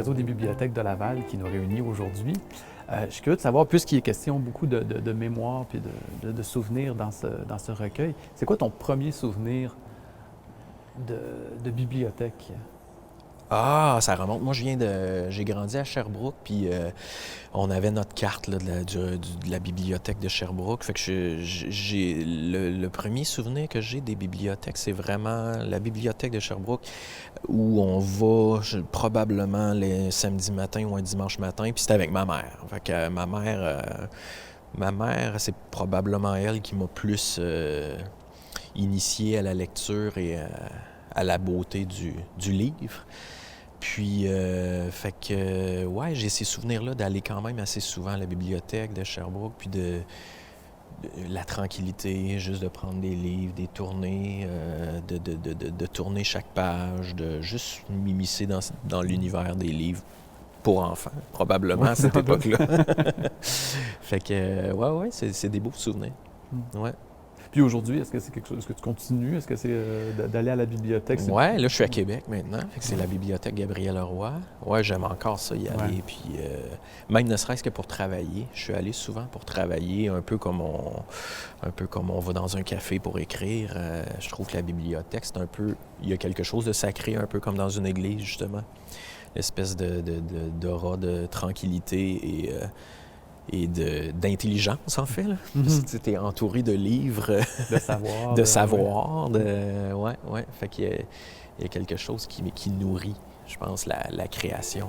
Réseau des bibliothèques de Laval qui nous réunit aujourd'hui. Je suis curieux de savoir, puisqu'il est question beaucoup de mémoire et de souvenirs dans ce recueil, c'est quoi ton premier souvenir de bibliothèque? Ah, ça remonte. Moi, j'ai grandi à Sherbrooke, puis on avait notre carte là, de la bibliothèque de Sherbrooke. Fait que j'ai le premier souvenir que j'ai des bibliothèques, c'est vraiment la bibliothèque de Sherbrooke où on va probablement les samedis matins ou un dimanche matin, puis c'était avec ma mère. Fait que ma mère, c'est probablement elle qui m'a plus initié à la lecture et à la beauté du livre. Puis, fait que, ouais, j'ai ces souvenirs-là d'aller quand même assez souvent à la bibliothèque de Sherbrooke, puis de la tranquillité, juste de prendre des livres, des tournées, de tourner chaque page, de juste m'immiscer dans l'univers des livres pour enfants, probablement à cette époque-là. Fait que, ouais, c'est des beaux souvenirs. Ouais. Puis aujourd'hui, est-ce que c'est quelque chose, est-ce que tu continues? Est-ce que c'est d'aller à la bibliothèque? Ouais, là, je suis à Québec maintenant. Fait que c'est la bibliothèque Gabriel-Leroy. Ouais, j'aime encore ça y aller. Ouais. Puis, même ne serait-ce que pour travailler. Je suis allé souvent pour travailler, un peu comme on va dans un café pour écrire. Je trouve que la bibliothèque, c'est un peu... Il y a quelque chose de sacré, un peu comme dans une église, justement. L'espèce d'aura de tranquillité et d'intelligence, en fait. Mm-hmm. Tu es entouré de livres, De savoir. de savoir, ouais. Fait qu'il y a quelque chose qui nourrit, je pense, la création.